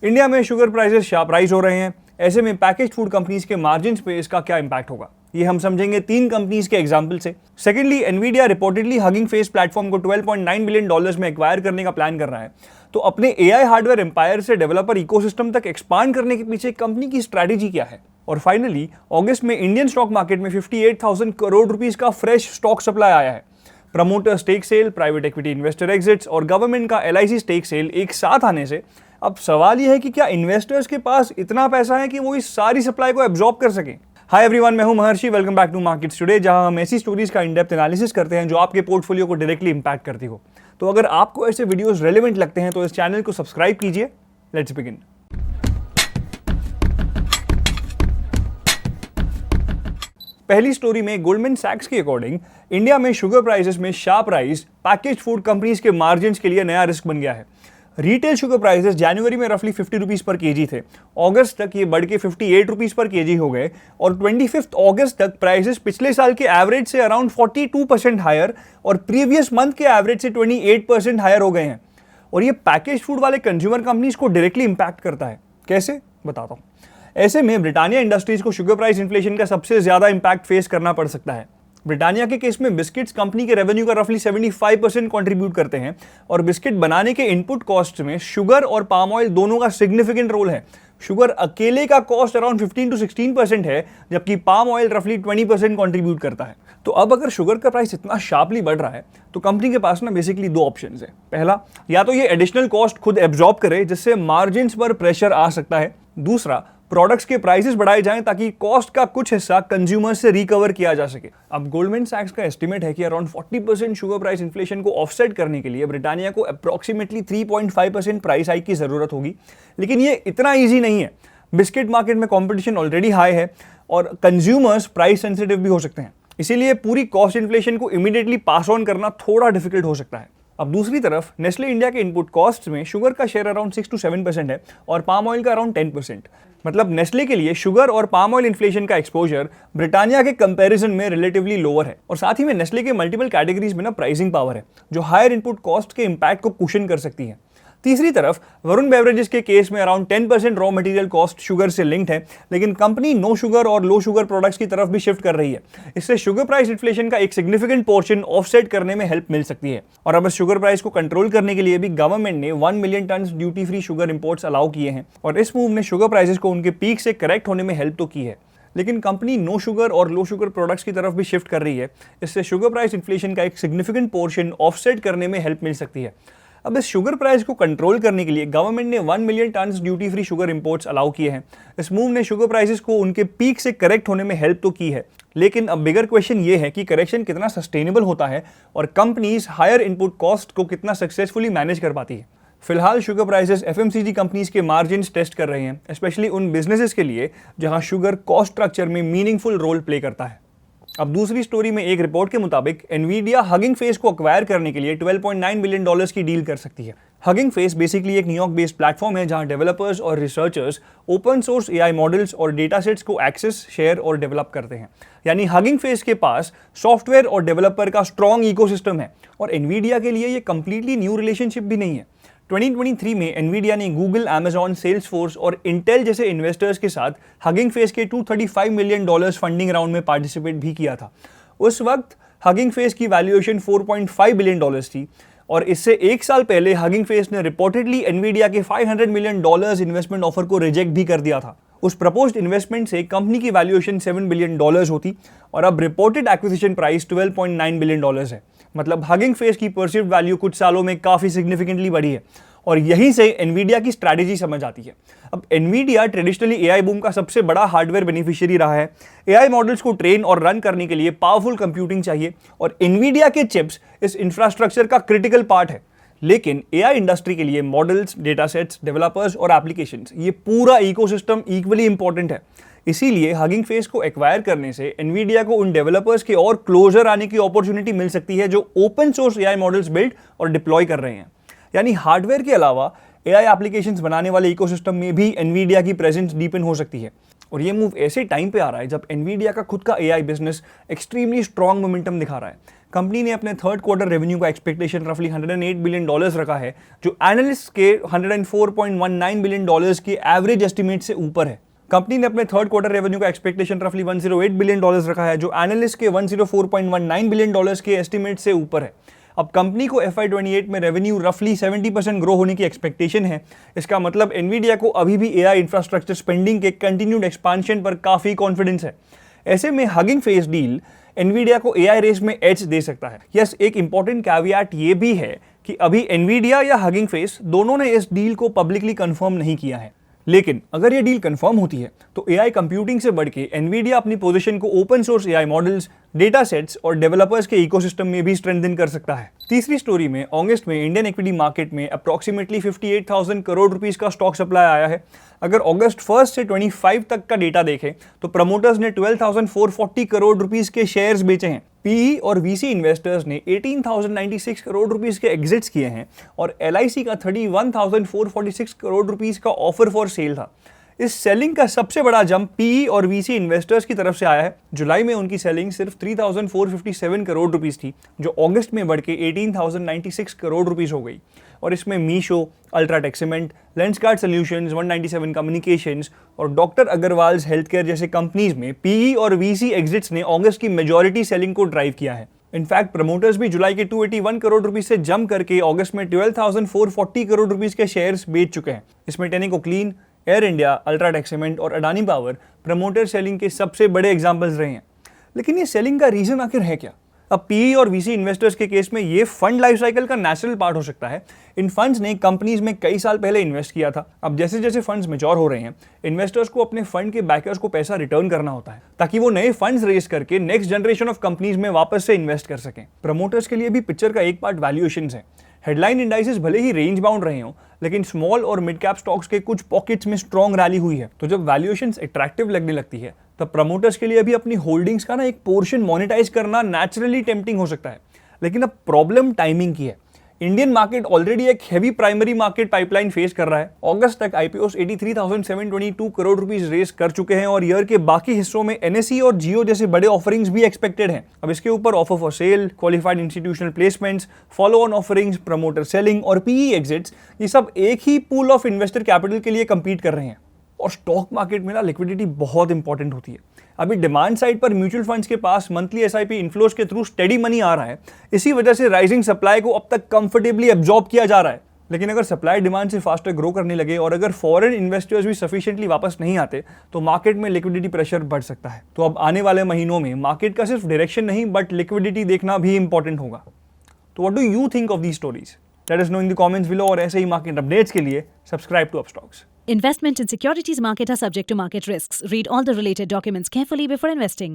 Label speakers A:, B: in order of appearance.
A: India में sugar prices sharp rise हो रहे हैं। ऐसे में पैकेज्ड फूड कंपनीज के मार्जिन्स पे इसका क्या इंपैक्ट होगा, ये हम समझेंगे 3 कंपनीज के एग्जांपल से। Secondly, Nvidia reportedly hugging face platform को $12.9 बिलियन में एक्वायर करने का प्लान कर रहा है। तो अपने एआई हार्डवेयर एम्पायर से डेवलपर इकोसिस्टम तक एक्सपांड करने के पीछे कंपनी की स्ट्रैटेजी क्या है। और फाइनली, अगस्त में इंडियन स्टॉक मार्केट में 58,000 करोड़ रुपीस का फ्रेश स्टॉक सप्लाई आया है। Promoter stake sale, private equity investor exits और गवर्नमेंट का LIC स्टेक सेल एक साथ आने से अब सवाल यह है कि क्या इन्वेस्टर्स के पास इतना पैसा है कि वो इस सारी सप्लाई को एब्जॉर्ब कर सकें। हाय एवरीवन, मैं हूं Maharshi. Welcome back to markets today, जहां हम ऐसी स्टोरीज का इन डेप्थ एनालिसिस करते हैं जो आपके पोर्टफोलियो को डायरेक्टली इंपैक्ट करती हो। तो अगर आपको ऐसे वीडियोस रेलेवेंट लगते हैं तो इस चैनल को सब्सक्राइब कीजिए। Let's begin. पहली स्टोरी में गोल्डमैन सैक्स के अकॉर्डिंग इंडिया में शुगर प्राइसेस में sharp rise packaged food companies के मार्जिन्स के लिए नया रिस्क बन गया है। रिटेल शुगर प्राइसेस जनवरी में रफली 50 रुपीज पर केजी थे। अगस्त तक ये बढ़ के 58 रुपीज पर केजी हो गए और 25 अगस्त तक प्राइसेस पिछले साल के एवरेज से अराउंड 42% हायर और प्रीवियस मंथ के एवरेज से 28% हायर हो गए हैं। और ये पैकेज फूड वाले कंज्यूमर कंपनीज को डायरेक्टली इंपैक्ट करता है। कैसे, बताता हूँ। ऐसे में ब्रिटानिया इंडस्ट्रीज को शुगर प्राइस इन्फ्लेशन का सबसे ज्यादा इंपैक्ट फेस करना पड़ सकता है। ब्रिटानिया के केस में बिस्किट्स कंपनी के रेवेन्यू का रफली 75% कंट्रीब्यूट करते हैं और बिस्किट बनाने के इनपुट कॉस्ट में शुगर और पाम ऑयल दोनों का सिग्निफिकेंट रोल है। शुगर अकेले का कॉस्ट अराउंड 15 to 16% है, जबकि पाम ऑयल रफली 20% कंट्रीब्यूट करता है। तो अब अगर शुगर का प्राइस इतना शार्पली बढ़ रहा है तो कंपनी के पास ना बेसिकली 2 ऑप्शंस है। पहला, या तो ये एडिशनल कॉस्ट खुद एब्जॉर्ब करे जिससे मार्जिन्स पर प्रेशर आ सकता है। दूसरा, प्रोडक्ट्स के प्राइसेस बढ़ाए जाएं ताकि कॉस्ट का कुछ हिस्सा कंज्यूमर से रिकवर किया जा सके। अब गोल्डमैन सैक्स का एस्टीमेट है कि अराउंड 40% शुगर प्राइस इन्फ्लेशन को ऑफसेट करने के लिए ब्रिटानिया को अप्रोक्सीमेटली 3.5% प्राइस हाइक की जरूरत होगी। लेकिन ये इतना ईजी नहीं है। बिस्किट मार्केट में कॉम्पिटिशन ऑलरेडी हाई है और कंज्यूमर्स प्राइस सेंसिटिव भी हो सकते हैं। इसीलिए पूरी कॉस्ट इन्फ्लेशन को इमीडिएटली पास ऑन करना थोड़ा डिफिकल्ट हो सकता है। अब दूसरी तरफ नेस्ले इंडिया के इनपुट कॉस्ट में शुगर का शेयर अराउंड 6 to 7% है और पाम ऑयल का अराउंड 10%। मतलब नेस्ले के लिए शुगर और पाम ऑयल इन्फ्लेशन का एक्सपोजर ब्रिटानिया के कंपैरिजन में रिलेटिवली लोअर है। और साथ ही में नेस्ले के मल्टीपल कैटेगरीज में ना प्राइसिंग पावर है जो हायर इनपुट कॉस्ट के इंपैक्ट को कुशन कर सकती है। तीसरी तरफ वरुण बेवरेजेस के केस में around 10% raw material cost sugar से लिंक्ड है, लेकिन कंपनी नो शुगर और लो शुगर प्रोडक्ट्स की तरफ भी शिफ्ट कर रही है। इससे शुगर प्राइस इन्फ्लेशन का एक सिग्निफिकेंट पोर्शन ऑफसेट करने में हेल्प मिल सकती है। और अब इस शुगर प्राइस को कंट्रोल करने के लिए भी गवर्नमेंट ने 1 million tonne duty free sugar imports allow किए हैं और इस मूव ने शुगर प्राइसेस को उनके पीक से करेक्ट होने में हेल्प तो की है। लेकिन कंपनी नो शुगर और लो शुगर प्रोडक्ट्स की तरफ भी शिफ्ट कर रही है। इससे शुगर प्राइस इन्फ्लेशन का एक सिग्निफिकेंट पोर्शन ऑफसेट करने में हेल्प मिल सकती है। अब इस शुगर प्राइस को कंट्रोल करने के लिए गवर्नमेंट ने 1 million tonne duty free sugar imports allow किए हैं। इस मूव ने शुगर प्राइसेस को उनके पीक से करेक्ट होने में हेल्प तो की है। लेकिन अब बिगर क्वेश्चन ये है कि करेक्शन कितना सस्टेनेबल होता है और कंपनीज हायर इनपुट कॉस्ट को कितना सक्सेसफुली मैनेज कर पाती है। फिलहाल शुगर प्राइसेस FMCG कंपनीज के मार्जिन्स टेस्ट कर रहे हैं, स्पेशली उन बिजनेसेस के लिए जहां शुगर कॉस्ट स्ट्रक्चर में मीनिंगफुल रोल प्ले करता है। अब दूसरी स्टोरी में एक रिपोर्ट के मुताबिक एनवीडिया हगिंग फेस को अक्वायर करने के लिए $12.9 बिलियन की डील कर सकती है। हगिंग फेस बेसिकली एक न्यूयॉर्क बेस्ड प्लेटफॉर्म है जहां डेवलपर्स और researchers open source AI models और डेटा सेट्स को एक्सेस, शेयर और डेवलप करते हैं। यानी हगिंग फेस के पास सॉफ्टवेयर और डेवलपर का स्ट्रॉन्ग इकोसिस्टम है और एनवीडिया के लिए ये कंप्लीटली न्यू रिलेशनशिप भी नहीं है। 2023 में एनवीडिया ने गूगल, Amazon, सेल्सफोर्स और इंटेल जैसे इन्वेस्टर्स के साथ हगिंग फेस के $235 मिलियन फंडिंग राउंड में पार्टिसिपेट भी किया था। उस वक्त हगिंग फेस की वैल्यूएशन $4.5 बिलियन थी और इससे 1 साल पहले हगिंग फेस ने रिपोर्टेडली एनवीडिया के $500 मिलियन इन्वेस्टमेंट ऑफर को रिजेक्ट भी कर दिया था। उस प्रपोज्ड इन्वेस्टमेंट से कंपनी की वैल्यूएशन $7 बिलियन होती और अब रिपोर्टेड एक्विजिशन प्राइस $12.9 बिलियन है। मतलब हगिंग फेस की परसीव्ड वैल्यू कुछ सालों में काफी सिग्निफिकेंटली बढ़ी है और यहीं से एनवीडिया की स्ट्रैटेजी समझ आती है। अब एनवीडिया ट्रेडिशनली AI बूम का सबसे बड़ा हार्डवेयर बेनिफिशियरी रहा है। AI मॉडल्स को ट्रेन और रन करने के लिए पावरफुल कंप्यूटिंग चाहिए और एनवीडिया के चिप्स इस इंफ्रास्ट्रक्चर का क्रिटिकल पार्ट है। लेकिन AI इंडस्ट्री के लिए मॉडल्स, डेटा सेट्स, डेवलपर्स और एप्लीकेशंस, ये पूरा इकोसिस्टम इक्वली इंपॉर्टेंट है। इसीलिए हगिंग फेस को एक्वायर करने से एनवीडिया को उन डेवलपर्स के और क्लोजर आने की अपॉर्चुनिटी मिल सकती है जो open source AI models build और डिप्लॉय कर रहे हैं। यानी हार्डवेयर के अलावा AI एप्लीकेशंस बनाने वाले इकोसिस्टम में भी एनवीडिया की प्रेजेंस डीपन हो सकती है। और ये मूव ऐसे टाइम पे आ रहा है जब एनवीडिया का खुद का AI business extremely strong momentum दिखा रहा है। कंपनी ने अपने थर्ड क्वार्टर रेवेन्यू का एक्सपेक्टेशन रफली $108 बिलियन रखा है, जो एनालिस्ट के $104.19 बिलियन की एवरेज एस्टिमेट से ऊपर है। कंपनी ने अपने थर्ड क्वार्टर रेवेन्यू का एक्सपेक्टेशन रफली $108 बिलियन रखा है, जो एनालिस्ट के $104.19 बिलियन के एस्टिमेट से ऊपर है। अब कंपनी को FY28 में रेवेन्यू रफली 70% ग्रो होने की एक्सपेक्टेशन है। इसका मतलब एनवीडिया को अभी भी AI इंफ्रास्ट्रक्चर स्पेंडिंग के कंटिन्यूड एक्सपांशन पर काफी कॉन्फिडेंस है। ऐसे में हगिंग फेस डील एनवीडिया को AI रेस में एज दे सकता है। यस, एक इंपॉर्टेंट कैवियाट ये भी है कि अभी एनवीडिया या हगिंग फेस दोनों ने इस डील को पब्लिकली कंफर्म नहीं किया है, लेकिन अगर ये डील कंफर्म होती है तो AI कंप्यूटिंग से बढ़ के एनवीडिया अपनी पोजीशन को open source AI models, data sets और डेवलपर्स के इकोसिस्टम में भी स्ट्रेंथन कर सकता है। तीसरी स्टोरी में अगस्त में इंडियन इक्विटी मार्केट में अप्रॉक्सीमेटली 58,000 करोड़ रुपीस का स्टॉक सप्लाई आया है। अगर अगस्त 1 से 25 तक का डेटा देखें तो प्रमोटर्स ने 12,440 करोड़ रुपीस के शेयर्स बेचे हैं। पीई और वीसी इन्वेस्टर्स ने 18,096 करोड़ रुपीस के एग्जिट्स किए हैं और LIC का 31,446 करोड़ रुपीस का ऑफर फॉर सेल था। इस सेलिंग का सबसे बड़ा जंप पीई और वीसी इन्वेस्टर्स की तरफ से आया है। जुलाई में उनकी सेलिंग सिर्फ 3,457 करोड़ रुपीस थी, जो अगस्त में बढ़ के 18,096 करोड़ रुपीस हो गई। और इसमें Meesho, UltraTech cement, Lenskart solutions, 197 communications और डॉक्टर अग्रवाल्स हेल्थ केयर जैसे कंपनीज में पीई और वीसी एग्जिट्स ने अगस्त की मेजॉरिटी सेलिंग को ड्राइव किया है। इनफैक्ट प्रमोटर्स भी जुलाई के 281 करोड़ रुपीस से जंप करके अगस्त में 12,440 करोड़ रुपीस के शेयर्स बेच चुके हैं। इसमें Tenneco clean, air India, UltraTech cement और अडानी पावर प्रमोटर सेलिंग के सबसे बड़े एग्जांपल्स रहे हैं। लेकिन ये सेलिंग का रीजन आखिर है क्या? अब पीई और वीसी इन्वेस्टर्स के केस में ये फंड लाइफ साइकिल का नेचुरल पार्ट हो सकता है। इन फंड्स ने कंपनीज में कई साल पहले इन्वेस्ट किया था। अब जैसे जैसे फंड्स मैच्योर हो रहे हैं, इन्वेस्टर्स को अपने फंड के बैकर्स को पैसा रिटर्न करना होता है ताकि वो नए फंड्स रेज करके नेक्स्ट जनरेशन ऑफ कंपनीज में वापस से इन्वेस्ट कर सकें। प्रमोटर्स के लिए भी पिक्चर का एक पार्ट वैल्यूएशंस है। हेडलाइन इंडाइसेस भले ही रेंज बाउंड रहे हों, लेकिन स्मॉल और मिड कैप स्टॉक्स के कुछ पॉकेट्स में स्ट्रॉन्ग रैली हुई है। तो जब वैल्यूएशंस अट्रैक्टिव लगने लगती है तब प्रमोटर्स के लिए भी अपनी होल्डिंग्स का एक पोर्शन मोनेटाइज करना नेचुरली टेम्पटिंग हो सकता है। लेकिन अब प्रॉब्लम टाइमिंग की है। इंडियन मार्केट ऑलरेडी एक heavy primary market pipeline face कर रहा है। अगस्त तक IPOs 83,722 करोड़ रुपीस रेस कर चुके हैं और ईयर के बाकी हिस्सों में NSE और जियो जैसे बड़े ऑफरिंग्स भी एक्सपेक्टेड हैं। अब इसके ऊपर offer for sale, qualified institutional placements, follow on offerings, promoter selling और PE एग्जिट्स, ये सब एक ही पूल ऑफ इन्वेस्टर कैपिटल के लिए कंपीट कर रहे हैं। और स्टॉक मार्केट में लिक्विडिटी बहुत इंपॉर्टेंट होती है। अभी डिमांड साइड पर म्यूचुअल फंड्स के पास मंथली SIP इन्फ्लोज के थ्रू स्टेडी मनी आ रहा है। इसी वजह से राइजिंग सप्लाई को अब तक कंफर्टेबली एब्जॉर्ब किया जा रहा है। लेकिन अगर सप्लाई डिमांड से फास्टर ग्रो करने लगे और अगर फॉरेन इन्वेस्टर्स भी सफिशिएंटली वापस नहीं आते तो मार्केट में लिक्विडिटी प्रेशर बढ़ सकता है। तो अब आने वाले महीनों में मार्केट का सिर्फ डायरेक्शन नहीं बट लिक्विडिटी देखना भी इंपॉर्टेंट होगा। तो what do you think of these stories? Let us know in the comments below और ऐसे ही मार्केट अपडेट्स के लिए subscribe to Upstox.
B: Investment in securities market are subject to market risks. Read all the related documents carefully before investing.